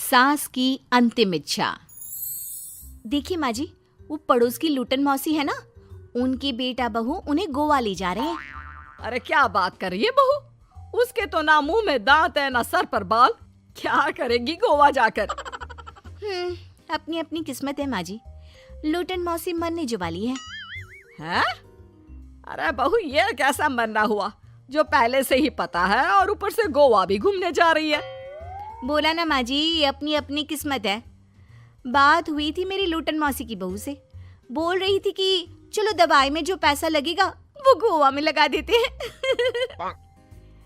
सास की अंतिम इच्छा। देखिए माँ जी, वो पड़ोस की लूटन मौसी है ना, उनकी बेटा बहू उन्हें गोवा ले जा रहे हैं। अरे क्या बात कर रही है बहू, उसके तो ना मुंह में दांत है ना सर पर बाल, क्या करेगी गोवा जाकर। अपनी अपनी किस्मत है माँ जी, लूटन मौसी मरने जो वाली है। हैं? अरे बहू, ये कैसा मरना हुआ जो पहले से ही पता है और ऊपर से गोवा भी घूमने जा रही है। बोला ना माँ जी, ये अपनी अपनी किस्मत है। बात हुई थी मेरी लूटन मौसी की बहू से, बोल रही थी कि चलो दवाई में जो पैसा लगेगा वो गोवा में लगा देते हैं।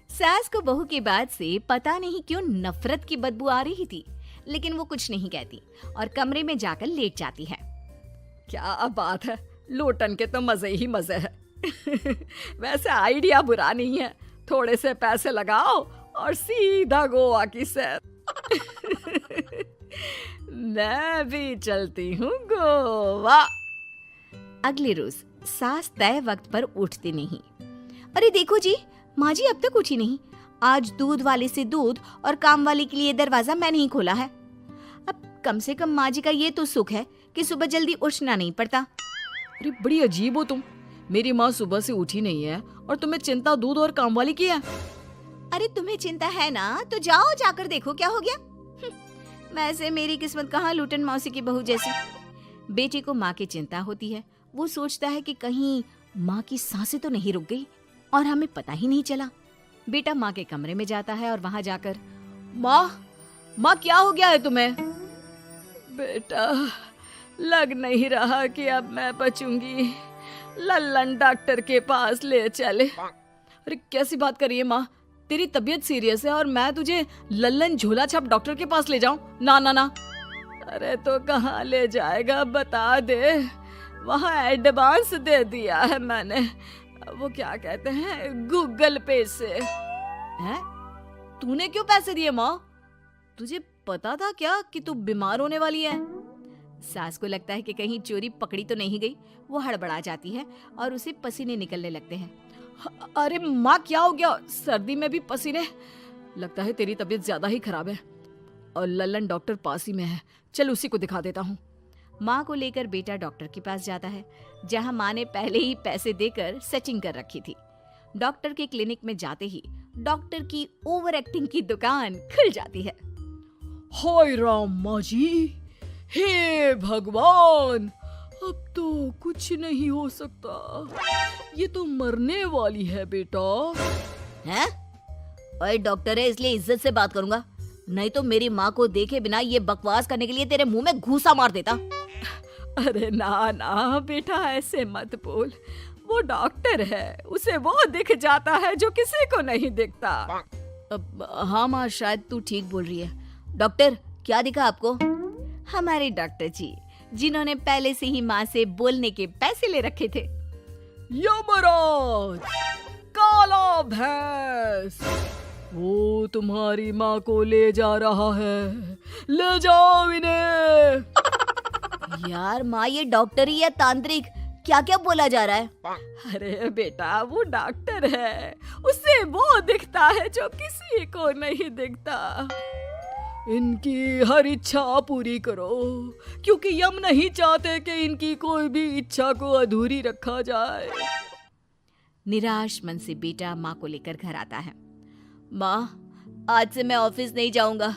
सास को बहू की बात से पता नहीं क्यों नफरत की बदबू आ रही थी, लेकिन वो कुछ नहीं कहती और कमरे में जाकर लेट जाती है। क्या बात है, लूटन के तो मजे ही मजे है। वैसे आइडिया बुरा नहीं है, थोड़े से पैसे लगाओ और सीधा गोवा की सैर। मैं भी चलती हूँ गोवा। अगले रोज सास तय वक्त पर उठती नहीं। अरे देखो जी, माँ जी अब तक उठी नहीं। आज दूध वाले से दूध और काम वाले के लिए दरवाजा मैंने ही खोला है। अब कम से कम माँ जी का ये तो सुख है कि सुबह जल्दी उठना नहीं पड़ता। अरे बड़ी अजीब हो तुम, मेरी माँ सुबह से उठी नहीं है और तुम्हें चिंता दूध और काम वाली की है। अरे तुम्हें चिंता है ना, तो जाओ जाकर देखो क्या हो गया। वैसे मेरी किस्मत कहाँ लूटन मौसी की बहू जैसी। बेटे को माँ की चिंता होती है, वो सोचता है कि कहीं माँ की सांसें तो नहीं रुक गई और हमें पता ही नहीं चला। बेटा माँ के कमरे में जाता है और वहां जाकर, माँ क्या हो गया है तुम्हें? बेटा, लग नहीं रहा कि अब मैं बचूंगी, लल्लन डॉक्टर के पास ले चले। अरे कैसी बात कर रही है माँ, तेरी तबीयत सीरियस है और मैं तुझे लल्लन झोला छाप डॉक्टर के पास ले जाऊं? ना ना ना। अरे तो कहाँ ले जाएगा बता दे, वहाँ एडवांस दे दिया है मैंने, वो क्या कहते हैं, गूगल पे से। हैं? तूने क्यों पैसे दिए माँ? तुझे पता था क्या कि तू बीमार होने वाली है? सास को लगता है कि कहीं चोरी पकड़ी तो नहीं गई। वो हड़बड़ा जाती है और उसे पसीने निकलने लगते हैं। अरे माँ क्या हो गया, सर्दी में भी पसीने? लगता है तेरी तबीयत ज्यादा ही खराब है और लल्लन डॉक्टर पास ही में है, चल उसी को दिखा देता हूँ। माँ को लेकर बेटा डॉक्टर के पास जाता है, जहाँ माँ ने पहले ही पैसे देकर सेटिंग कर रखी थी। डॉक्टर के क्लिनिक में जाते ही डॉक्टर की ओवर एक्टिंग की दुकान खुल जाती है। हाय राम माँ जी, हे भगवान, अब तो कुछ नहीं हो सकता, ये तो मरने वाली है बेटा। हैं? ओए डॉक्टर है इसलिए इज्जत से बात करूंगा, नहीं तो मेरी माँ को देखे बिना ये बकवास करने के लिए तेरे मुंह में घूसा मार देता। अरे ना ना बेटा, ऐसे मत बोल, वो डॉक्टर है, उसे वो दिख जाता है जो किसी को नहीं दिखता। हाँ माँ, शायद तू ठीक बोल रही है। डॉक्टर क्या दिखा आपको? हमारे डॉक्टर जी, जिन्होंने पहले से ही माँ से बोलने के पैसे ले रखे थे। यमराज, काला भैंस, वो तुम्हारी माँ को ले जा रहा है, ले जाओ इन्हें। यार माँ, ये डॉक्टर ही है तांत्रिक, क्या क्या बोला जा रहा है? अरे बेटा, वो डॉक्टर है, उसे वो दिखता है जो किसी को नहीं दिखता। इनकी हर इच्छा पूरी करो, क्योंकि यम नहीं चाहते कि इनकी कोई भी इच्छा को अधूरी रखा जाए। निराश मन से बेटा माँ को लेकर घर आता है। माँ, आज से मैं ऑफिस नहीं जाऊंगा,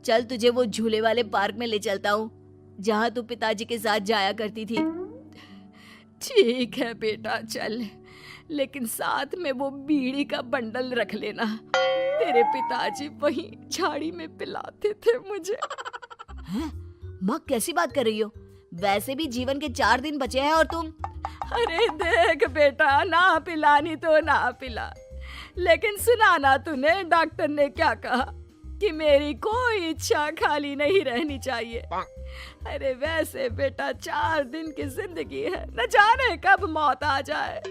चल तुझे वो झूले वाले पार्क में ले चलता हूँ जहाँ तू पिताजी के साथ जाया करती थी। ठीक है बेटा चल, लेकिन साथ में वो बीड़ी का बंडल रख लेना, तेरे पिताजी वहीं झाड़ी में पिलाते थे मुझे। हैं? माँ कैसी बात कर रही हो? वैसे भी जीवन के 4 दिन बचे हैं और तुम। अरे देख बेटा, ना पिलानी तो ना पिला, लेकिन सुना ना तूने डॉक्टर ने क्या कहा कि मेरी कोई इच्छा खाली नहीं रहनी चाहिए। अरे वैसे बेटा 4 दिन की जिंदगी है, न जाने कब मौत आ जाए।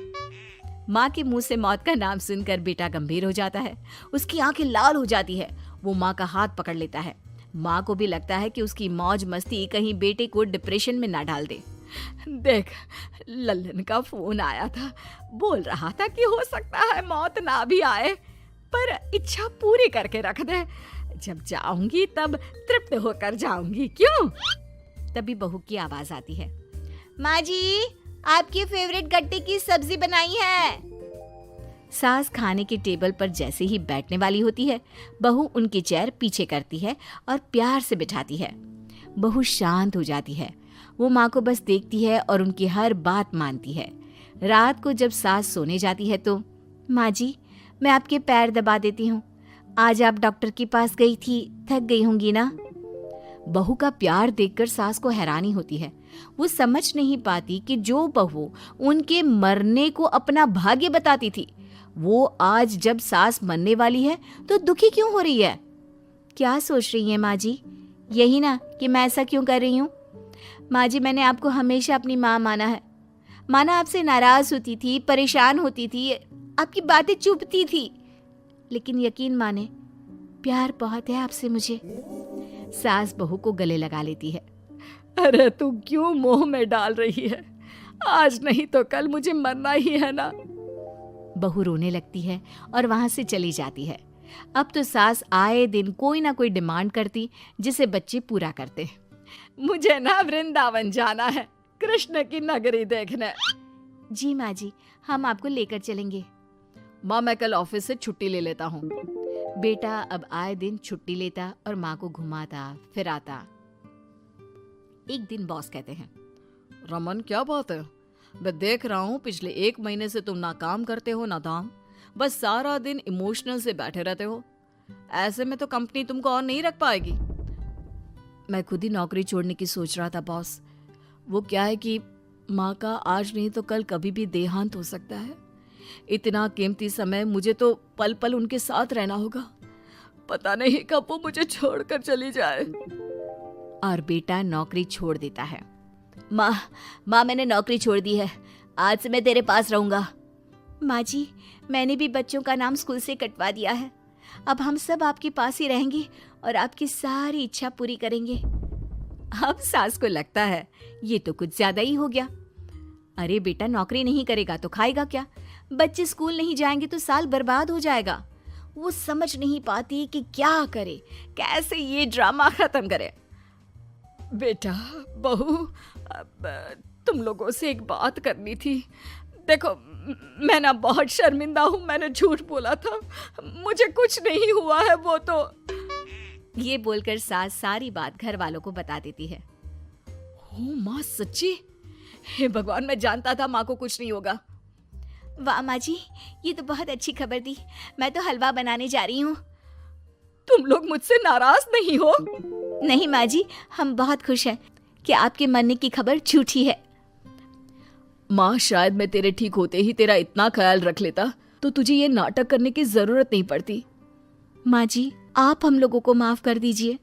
माँ के मुंह से मौत का नाम सुनकर बेटा गंभीर हो जाता है, उसकी आंखें लाल हो जाती है। वो माँ का हाथ पकड़ लेता है। माँ को भी लगता है कि उसकी मौज मस्ती कहीं बेटे को डिप्रेशन में ना डाल दे। देख, लल्लन का फोन आया था, बोल रहा था कि हो सकता है मौत ना भी आए, पर इच्छा पूरी करके रख दे। जब जाऊंगी तब तृप्त होकर जाऊंगी, क्यों? तभी बहू की आवाज आती है, माँ जी आपकी फेवरेट गट्टे की सब्जी बनाई है। सास खाने के टेबल पर जैसे ही बैठने वाली होती है, बहू उनकी चेयर पीछे करती है और प्यार से बिठाती है। बहू शांत हो जाती है। वो माँ को बस देखती है और उनकी हर बात मानती है। रात को जब सास सोने जाती है तो, माँ जी मैं आपके पैर दबा देती हूँ, आज आप डॉक्टर के पास गई थी, थक गई होंगी ना। बहू का प्यार देखकर सास को हैरानी होती है। वो समझ नहीं पाती कि जो बहू उनके मरने को अपना भाग्य बताती थी, वो आज जब सास मरने वाली है तो दुखी क्यों हो रही है। क्या सोच रही है माँ जी? यही ना कि मैं ऐसा क्यों कर रही हूँ। माँ जी मैंने आपको हमेशा अपनी माँ माना है। माना आपसे नाराज होती थी, परेशान होती थी, आपकी बातें चुभती थी, लेकिन यकीन माने प्यार बहुत है आपसे मुझे। सास बहू को गले लगा लेती है। अरे तू क्यों मोह में डाल रही है? आज नहीं तो कल मुझे मरना ही है ना। बहू रोने लगती है और वहां से चली जाती है। अब तो सास आए दिन कोई ना कोई डिमांड करती जिसे बच्चे पूरा करते। मुझे ना वृंदावन जाना है, कृष्ण की नगरी देखने। जी माँ जी हम आपको लेकर चलेंगे। माँ मैं कल ऑफिस से छुट्टी ले लेता हूँ। बेटा अब आए दिन छुट्टी लेता और माँ को घुमाता फिराता। एक दिन बॉस कहते हैं, रमन क्या बात है? मैं देख रहा हूँ पिछले 1 महीने से तुम ना काम करते हो ना दाम, बस सारा दिन इमोशनल से बैठे रहते हो। ऐसे में तो कंपनी तुमको और नहीं रख पाएगी। मैं खुद ही नौकरी छोड़ने की सोच रहा था बॉस। वो क्या है कि माँ का आज नहीं तो कल कभी भी देहांत हो सकता है। इतना कीमती समय मुझे तो पल पल उनके साथ रहना होगा। पता नहीं कब वो मुझे छोड़कर चली जाए। और बेटा नौकरी छोड़ देता है। माँ मैंने नौकरी छोड़ दी है, आज से मैं तेरे पास रहूंगा। माँ जी मैंने भी बच्चों का नाम स्कूल से कटवा दिया है, अब हम सब आपके पास ही रहेंगे और आपकी सारी इच्छा पूरी करेंगे। अब सास को लगता है ये तो कुछ ज्यादा ही हो गया। अरे बेटा नौकरी नहीं करेगा तो खाएगा क्या? बच्चे स्कूल नहीं जाएंगे तो साल बर्बाद हो जाएगा। वो समझ नहीं पाती कि क्या करे, कैसे ये ड्रामा खत्म करे। बेटा बहू अब तुम लोगों से एक बात करनी थी। देखो मैं ना बहुत शर्मिंदा हूँ, मैंने झूठ बोला था, मुझे कुछ नहीं हुआ है। वो तो ये बोलकर सास सारी बात घर वालों को बता देती है। ओ माँ सच्ची? हे भगवान मैं जानता था माँ को कुछ नहीं होगा। वाह माँ जी ये तो बहुत अच्छी खबर दी। मैं तो हलवा बनाने जा रही हूँ। तुम लोग मुझसे नाराज नहीं हो? नहीं माँ जी हम बहुत खुश हैं कि आपके मरने की खबर झूठी है। माँ शायद मैं तेरे ठीक होते ही तेरा इतना ख्याल रख लेता तो तुझे ये नाटक करने की जरूरत नहीं पड़ती। माँ जी आप हम लोगों को माफ कर दीजिए।